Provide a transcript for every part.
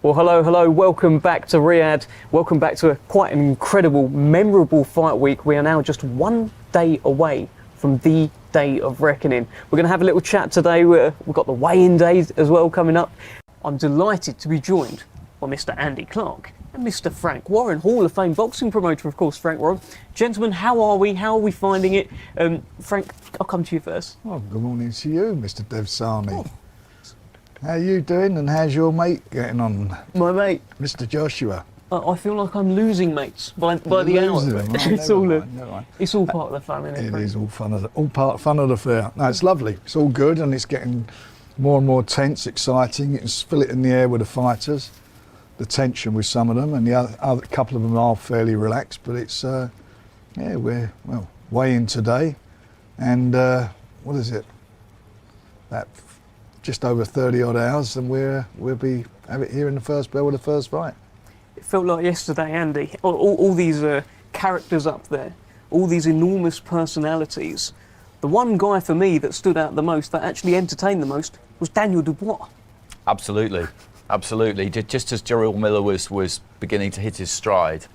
Well, hello, welcome back to Riyadh. Welcome back to quite an incredible, memorable fight week. We are now just 1 day away from the day of reckoning. We're going to have a little chat today. We've got the weigh-in days as well coming up. I'm delighted to be joined by Mr. Andy Clark and Mr. Frank Warren, Hall of Fame boxing promoter, of course, Frank Warren. Gentlemen, how are we? How are we finding it? Frank, I'll come to you first. Well, good morning to you, Mr. DAZN. Oh. How are you doing, and how's your mate getting on? My mate? Mr. Joshua. I feel like I'm losing mates by the hour. It's all part of the fun, isn't it? It is all fun of the fair. No, it's lovely. It's all good, and it's getting more and more tense, exciting. You can feel it in the air with the fighters, the tension with some of them, and the other couple of them are fairly relaxed. But it's we're weighing today, and what is it? That just over 30 odd hours, and we'll have it here in the first bell with the first fight. It felt like yesterday, Andy. All these characters up there, all these enormous personalities. The one guy for me that stood out the most, that actually entertained the most, was Daniel Dubois. Absolutely. Just as Deontay Wilder was beginning to hit his stride,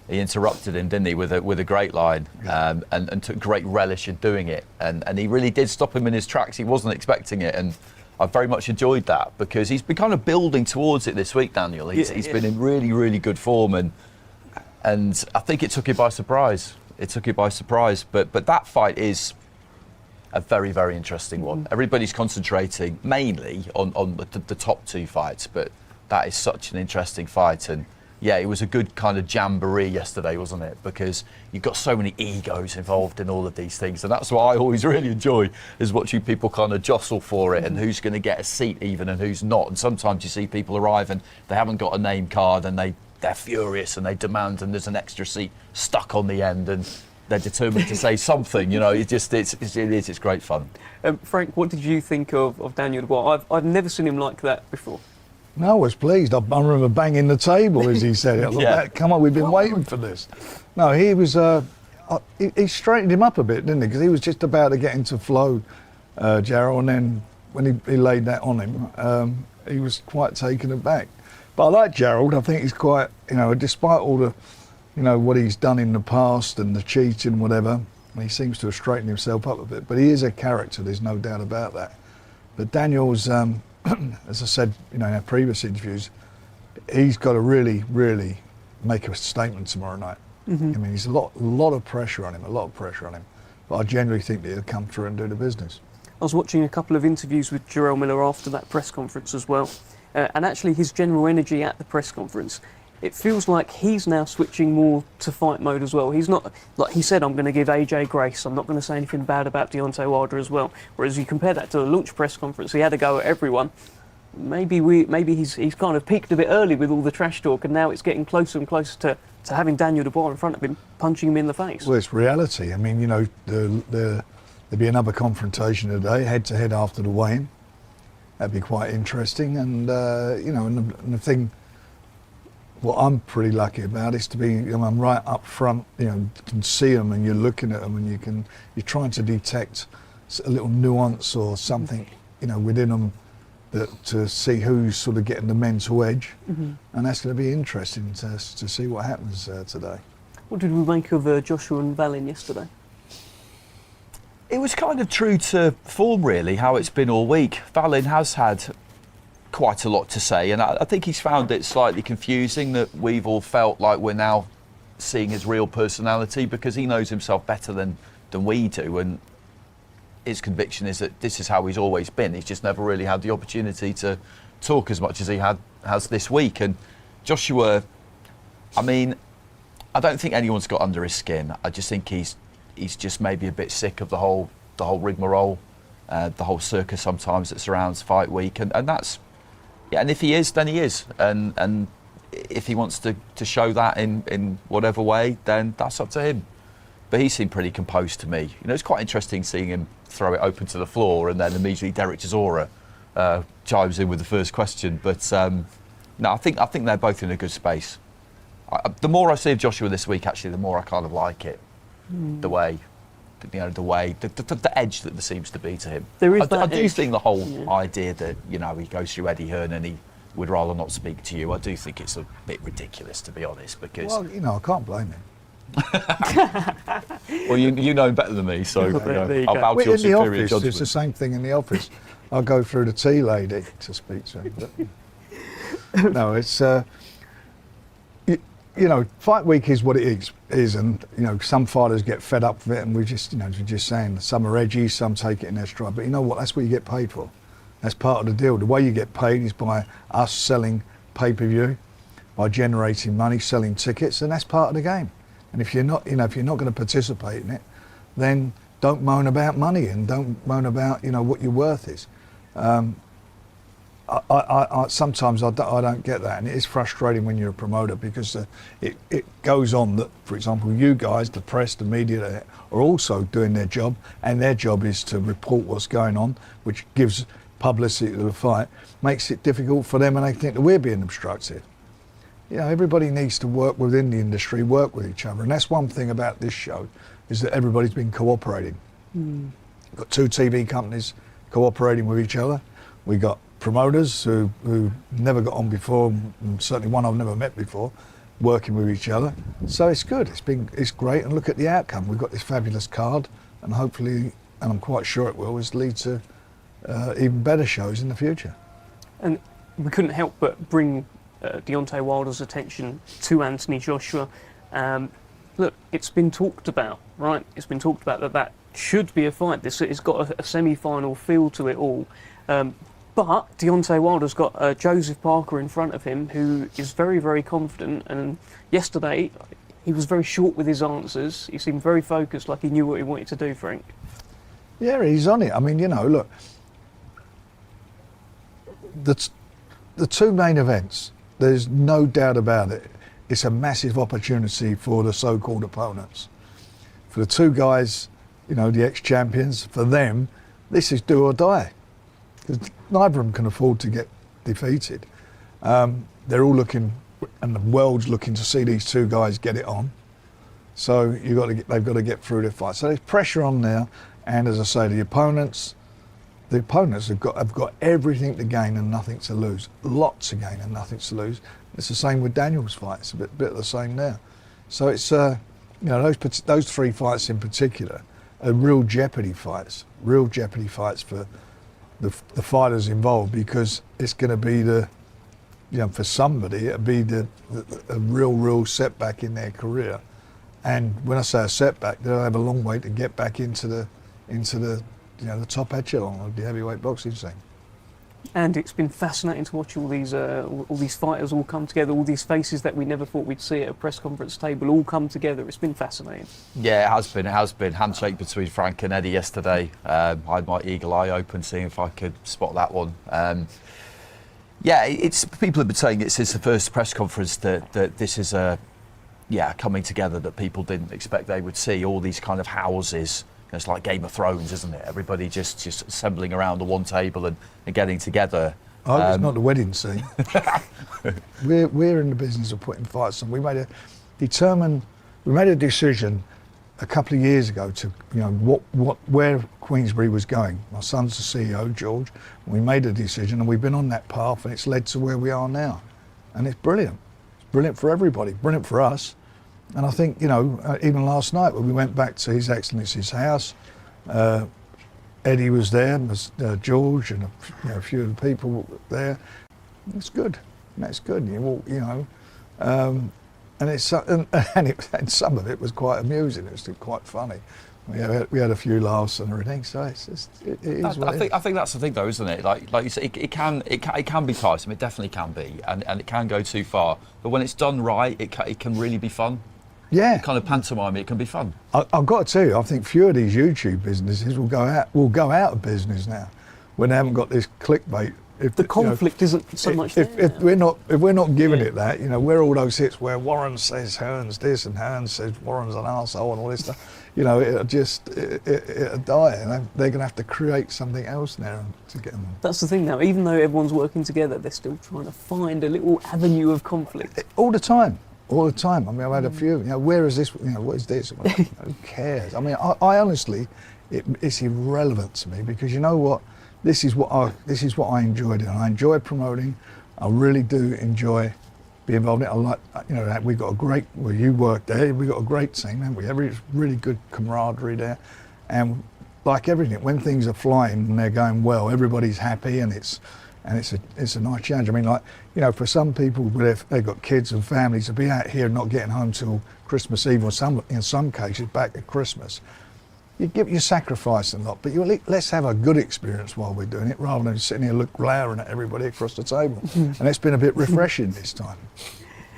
he interrupted him, didn't he, with a great line, and took great relish in doing it. And he really did stop him in his tracks. He wasn't expecting it, and I very much enjoyed that because he's been kind of building towards it this week, Daniel. He's been in really, really good form, and I think it took him by surprise. But that fight is a very, very interesting one. Everybody's concentrating mainly on the top two fights, but that is such an interesting fight. And yeah, it was a good kind of jamboree yesterday, wasn't it? Because you've got so many egos involved in all of these things. And that's what I always really enjoy, is watching people kind of jostle for it and who's going to get a seat even and who's not. And sometimes you see people arrive and they haven't got a name card and they're furious and they demand, and there's an extra seat stuck on the end and they're determined to say something. You know, it's great fun. Frank, what did you think of Daniel Dubois? I've never seen him like that before. No, I was pleased. I remember banging the table as he said it. Yeah. Come on, we've been waiting for this. No, he was. He straightened him up a bit, didn't he? Because he was just about to get into flow, Gerald, and then when he laid that on him, he was quite taken aback. But I like Gerald. I think he's quite, despite all the, what he's done in the past and the cheating and whatever, he seems to have straightened himself up a bit. But he is a character. There's no doubt about that. But Daniel's. As I said, in our previous interviews, he's got to really, really make a statement tomorrow night. I mean, there's a lot of pressure on him, But I generally think that he'll come through and do the business. I was watching a couple of interviews with Deontay Miller after that press conference as well, and actually his general energy at the press conference. It feels like he's now switching more to fight mode as well. He's not, like he said, I'm going to give AJ grace. I'm not going to say anything bad about Deontay Wilder as well. Whereas you compare that to the launch press conference, he had a go at everyone. Maybe he's kind of peaked a bit early with all the trash talk, and now it's getting closer and closer to having Daniel Dubois in front of him, punching him in the face. Well, it's reality. I mean, there'll be another confrontation today, head-to-head after the weigh-in. That'd be quite interesting. And, and the thing... What I'm pretty lucky about is to be, I'm right up front, you can see them and you're looking at them and you're trying to detect a little nuance or something, within them to see who's sort of getting the mental edge. And that's going to be interesting to see what happens today. What did we make of Joshua and Valin yesterday? It was kind of true to form, really, how it's been all week. Valin has had quite a lot to say, and I think he's found it slightly confusing that we've all felt like we're now seeing his real personality, because he knows himself better than we do, and his conviction is that this is how he's always been. He's just never really had the opportunity to talk as much as he has this week. And Joshua, I mean, I don't think anyone's got under his skin. I just think he's just maybe a bit sick of the whole rigmarole, the whole circus sometimes that surrounds fight week, and that's. Yeah, and if he is, then he is, and if he wants to show that in whatever way, then that's up to him. But he seemed pretty composed to me. It's quite interesting seeing him throw it open to the floor, and then immediately Derek Chisora chimes in with the first question. But no, I think they're both in a good space. The more I see of Joshua this week, actually, the more I kind of like it. The way. The edge that there seems to be to him. There is I do think the whole idea that he goes through Eddie Hearn and he would rather not speak to you. I do think it's a bit ridiculous, to be honest, because... Well, you know, I can't blame him. Well, you know better than me, so I'll bow to your In the superior office, judgment. it's the same thing in the office. I'll go through the tea lady to speak to him. But, no, it's... you know, fight week is what it is, and you know, some fighters get fed up with it, and we're just saying some are edgy, some take it in their stride. But you know what? That's what you get paid for. That's part of the deal. The way you get paid is by us selling pay-per-view, by generating money, selling tickets, and that's part of the game. And if you're not, you know, if you're not going to participate in it, then don't moan about money and don't moan about, you know, what your worth is. I sometimes I don't get that, and it is frustrating when you're a promoter, because it goes on that, for example, you guys, the press, the media, are also doing their job, and their job is to report what's going on, which gives publicity to the fight, makes it difficult for them, and they think that we're being obstructive. You know, everybody needs to work within the industry, work with each other, and that's one thing about this show, is that everybody's been cooperating. We've got 2 TV companies cooperating with each other. We got promoters who never got on before, and certainly one I've never met before, working with each other. So it's good. It's great, and look at the outcome. We've got this fabulous card, and hopefully, and I'm quite sure it will, lead to even better shows in the future. And we couldn't help but bring Deontay Wilder's attention to Anthony Joshua. Look, it's been talked about, right? It's been talked about that should be a fight. It's got a semi-final feel to it all. But Deontay Wilder's got Joseph Parker in front of him, who is very, very confident. And yesterday, he was very short with his answers. He seemed very focused, like he knew what he wanted to do, Frank. Yeah, he's on it. I mean, you know, look, the 2 main events, there's no doubt about it, it's a massive opportunity for the so-called opponents. For the 2 guys, you know, the ex-champions, for them, this is do or die. Because neither of them can afford to get defeated. They're all looking, and the world's looking to see these 2 guys get it on. So they've got to get through their fight. So there's pressure on there, and as I say, the opponents have got everything to gain and nothing to lose. Lots to gain and nothing to lose. It's the same with Daniel's fight. It's a bit of the same there. So it's you know, those 3 fights in particular are real jeopardy fights for the fighters involved, because it's going to be for somebody, it'll be a real setback in their career. And when I say a setback, they'll have a long way to get back into the the top echelon of the heavyweight boxing scene. And it's been fascinating to watch all these fighters all come together, all these faces that we never thought we'd see at a press conference table all come together. It's been fascinating. Yeah, it has been. Handshake between Frank and Eddie yesterday. I had my eagle eye open, seeing if I could spot that one. Yeah, it's people have been saying this is the first press conference that this is coming together that people didn't expect they would see. All these kind of houses. It's like Game of Thrones, isn't it? Everybody just assembling around the one table and getting together. I hope it's not the wedding scene. We're in the business of putting fights on. We made a decision a couple of years ago to, you know, where Queensberry was going. My son's the CEO, George. And we made a decision, and we've been on that path, and it's led to where we are now. And it's brilliant. It's brilliant for everybody. Brilliant for us. And I think, you know, even last night when we went back to His Excellency's house, Eddie was there, George, and a few of the people there. It's good. That's good. You walk, you know, and some of it was quite amusing. It was quite funny. We had a few laughs and everything. So it is what it is. I think that's the thing, though, isn't it? Like you say, it can be tiresome. It definitely can be, and it can go too far. But when it's done right, it can really be fun. Yeah, kind of pantomime. It can be fun. I've got to tell you, I think few of these YouTube businesses will go out of business now when they haven't got this clickbait. If the conflict isn't so much there. If we're not giving it that, you know, where all those hits where Warren says Hearns this and Hearns says Warren's an arsehole and all this stuff, you know, it'll die, and they're going to have to create something else now to get them. That's the thing now. Even though everyone's working together, they're still trying to find a little avenue of conflict. All the time. I mean, I've had a few. You know, where is this? You know, what is this? Who cares? I mean, I honestly, it's irrelevant to me, because you know what? This is what I enjoy doing. I enjoy promoting. I really do enjoy being involved in it. I like, you know, we've got a great, well, you work there, we've got a great team, haven't we? Every really good camaraderie there. And like everything, when things are flying and they're going well, everybody's happy, and it's a nice challenge. I mean, like, you know, for some people, they've got kids and families, to be out here and not getting home till Christmas Eve, or in some cases back at Christmas, you sacrifice a lot, but let's have a good experience while we're doing it, rather than sitting here glowering at everybody across the table. And it's been a bit refreshing this time.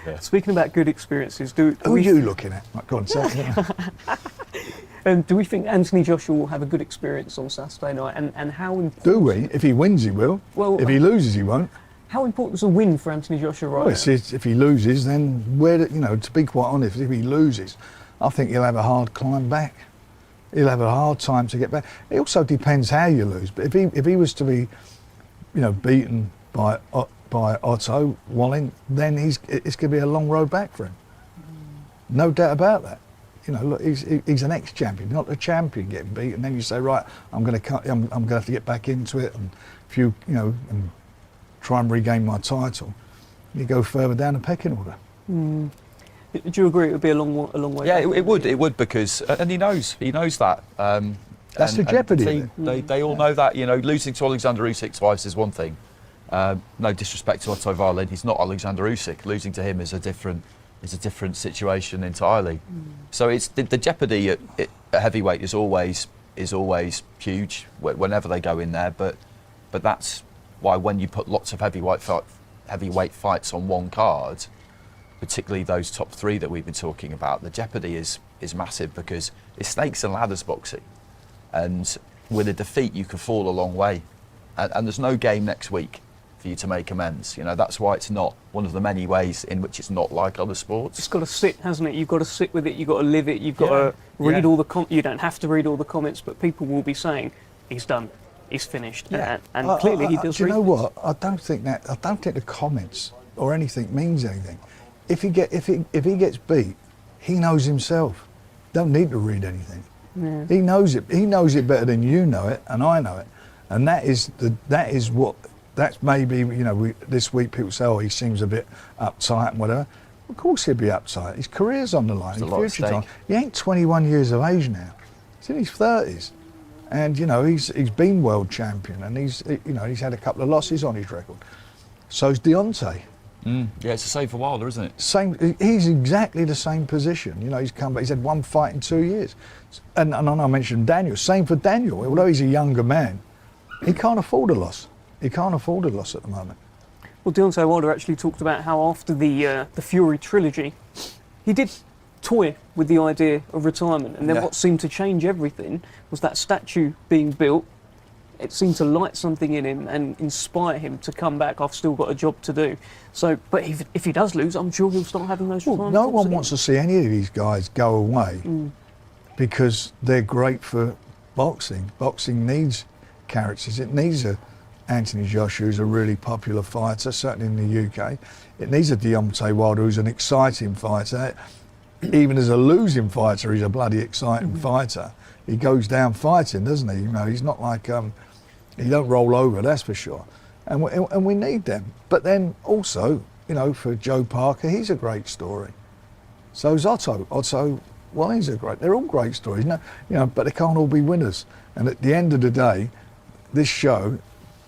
Yeah. Speaking about good experiences, who are you looking at? Go on, say it. Do we think Anthony Joshua will have a good experience on Saturday night? And how important? Do we? If he wins, he will. Well, if he loses, he won't. How important is a win for Anthony Joshua right now? If he loses, then to be quite honest, if he loses, I think he'll have a hard climb back. He'll have a hard time to get back. It also depends how you lose. But if he was to be, beaten by Otto Walling, then it's going to be a long road back for him. No doubt about that. Look, he's an ex-champion, not a champion getting beat, and then you say, right, I'm going to have to get back into it, and and try and regain my title. You go further down the pecking order. Do you agree it would be a long way? Yeah, it would because, and he knows that. That's the jeopardy. They all know that. Losing to Alexander Usyk twice is one thing. No disrespect to Otto Wallin, he's not Alexander Usyk. Losing to him is a different situation entirely. So it's the jeopardy at heavyweight is always huge whenever they go in there. But that's why when you put lots of heavyweight fights on one card, particularly those top three that we've been talking about, the jeopardy is massive because it's snakes and ladders boxing, and with a defeat you can fall a long way, and there's no game next week for you to make amends. That's why it's not one of the many ways in which it's not like other sports. It's got to sit, hasn't it? You've got to sit with it, you've got to live it, you've got to read all the you don't have to read all the comments, but people will be saying he's done, he's finished, and clearly he does. Do you know what? I don't think the comments or anything means anything. If he gets beat, he knows himself. Don't need to read anything. Yeah. He knows it. He knows it better than you know it, and I know it. And that's maybe this week people say, oh, he seems a bit uptight and whatever. Of course he'll be uptight. His career's on the line. His future time. He ain't 21 years of age now. He's in his 30s, and he's been world champion, and he's had a couple of losses on his record. So's Deontay. Yeah, it's the same for Wilder, isn't it? Same. He's exactly the same position. He's come back. He's had one fight in 2 years, and I mentioned Daniel. Same for Daniel. Although he's a younger man, he can't afford a loss. He can't afford a loss at the moment. Well, Deontay Wilder actually talked about how after the Fury trilogy, he did toy with the idea of retirement, and then what seemed to change everything was that statue being built. It seemed to light something in him and inspire him to come back. I've still got a job to do. So, but if he does lose, I'm sure he'll start having those retirement. No one wants to see any of these guys go away because they're great for boxing. Boxing needs characters. It needs Anthony Joshua, who's a really popular fighter, certainly in the UK. It needs a Deontay Wilder, who's an exciting fighter. Even as a losing fighter, he's a bloody exciting fighter. He goes down fighting, doesn't he? He's not like he don't roll over, that's for sure. And we need them. But then also, for Joe Parker, he's a great story. So's Otto. Well, they're all great stories. But they can't all be winners. And at the end of the day, this show,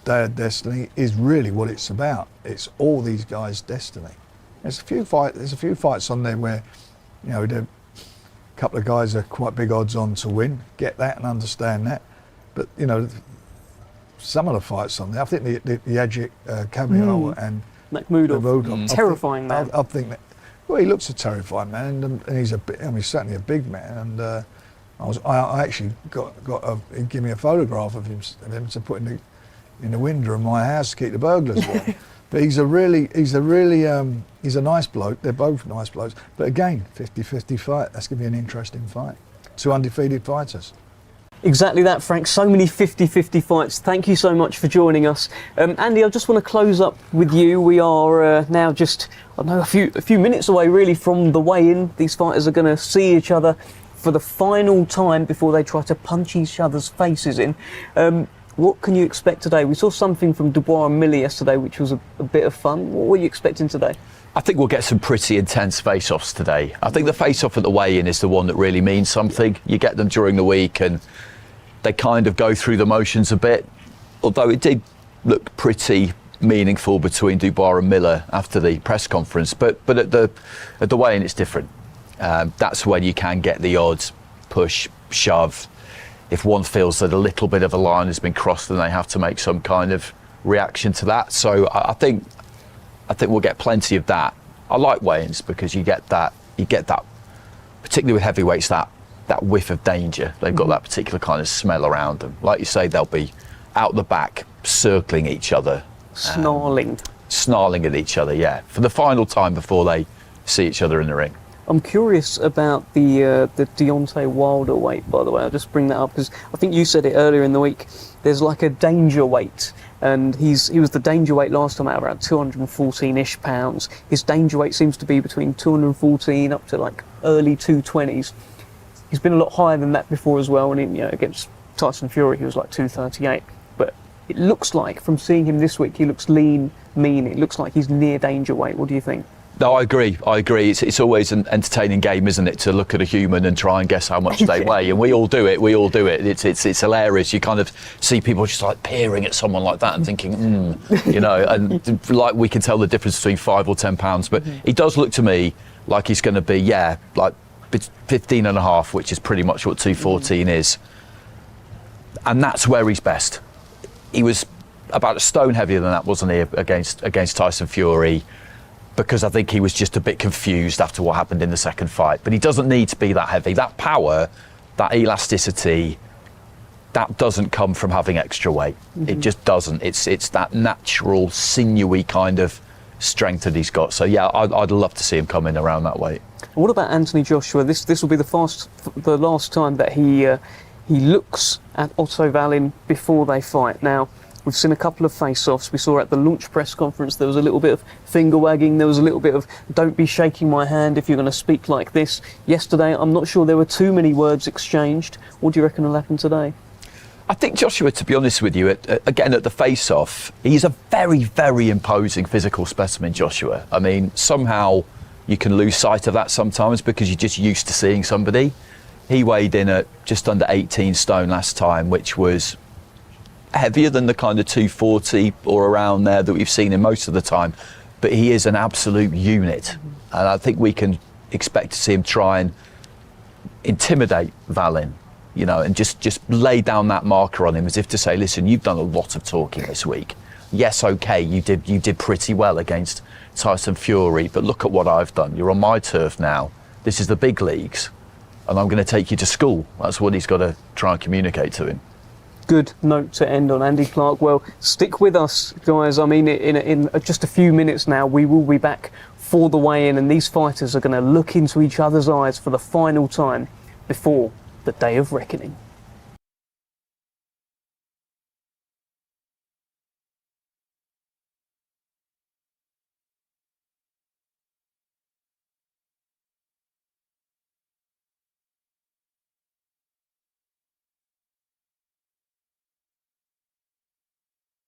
Day of Destiny, is really what it's about. It's all these guys' destiny. There's a few fights on there where, a couple of guys are quite big odds on to win. Get that and understand that. But some of the fights on there, I think the Yajic Cameo and Makhmudov, terrifying man. I think that. Well, he looks a terrifying man, and he's he's certainly a big man. And I actually got he gave me a photograph of him to put in the window of my house to keep the burglars away. But he's a nice bloke. They're both nice blokes. But again, 50-50 fight. That's going to be an interesting fight. Two undefeated fighters. Exactly that, Frank. So many 50-50 fights. Thank you so much for joining us. Andy, I just want to close up with you. We are now just, a few minutes away really from the weigh-in. These fighters are going to see each other for the final time before they try to punch each other's faces in. What can you expect today? We saw something from Dubois and Miller yesterday, which was a bit of fun. What are you expecting today? I think we'll get some pretty intense face-offs today. I think the face-off at the weigh-in is the one that really means something. You get them during the week and they kind of go through the motions a bit, although it did look pretty meaningful between Dubois and Miller after the press conference. But at the weigh-in, it's different. That's when you can get the odds, push, shove. If one feels that a little bit of a line has been crossed, then they have to make some kind of reaction to that. So I think we'll get plenty of that. I like weigh-ins because you get that, particularly with heavyweights, that whiff of danger. They've got that particular kind of smell around them. Like you say, they'll be out the back, circling each other. Snarling. Snarling at each other, yeah, for the final time before they see each other in the ring. I'm curious about the Deontay Wilder weight, by the way. I'll just bring that up because I think you said it earlier in the week. There's like a danger weight, and he was the danger weight last time out, around 214-ish pounds. His danger weight seems to be between 214 up to like early 220s. He's been a lot higher than that before as well, and against Tyson Fury he was like 238. But it looks like, from seeing him this week, he looks lean, mean. It looks like he's near danger weight. What do you think? No, I agree. It's always an entertaining game, isn't it, to look at a human and try and guess how much they weigh. And we all do it. It's hilarious. You kind of see people just like peering at someone like that and thinking, and like we can tell the difference between 5 or 10 pounds. But he does look to me like he's going to be, like 15 and a half, which is pretty much what 214 is. And that's where he's best. He was about a stone heavier than that, wasn't he, against Tyson Fury? Because I think he was just a bit confused after what happened in the second fight. But he doesn't need to be that heavy. That power, that elasticity, that doesn't come from having extra weight. It just doesn't. It's that natural, sinewy kind of strength that he's got. So yeah, I'd love to see him come in around that weight. What about Anthony Joshua? This will be the last time that he looks at Otto Wallin before they fight. Now, we've seen a couple of face-offs. We saw at the launch press conference there was a little bit of finger wagging, there was a little bit of don't be shaking my hand if you're going to speak like this. Yesterday, I'm not sure there were too many words exchanged. What do you reckon will happen today? I think Joshua, to be honest with you, again at the face-off, he's a very, very imposing physical specimen, Joshua. I mean, somehow you can lose sight of that sometimes because you're just used to seeing somebody. He weighed in at just under 18 stone last time, which was heavier than the kind of 240 or around there that we've seen him most of the time, but he is an absolute unit, and I think we can expect to see him try and intimidate Wallin, and just lay down that marker on him as if to say, listen, you've done a lot of talking this week. Yes, okay, you did pretty well against Tyson Fury, but look at what I've done. You're on my turf now. This is the big leagues, and I'm going to take you to school. That's what he's got to try and communicate to him. Good note to end on, Andy Clark. Well, stick with us, guys. I mean, in just a few minutes now, we will be back for the weigh-in, and these fighters are going to look into each other's eyes for the final time before the day of reckoning.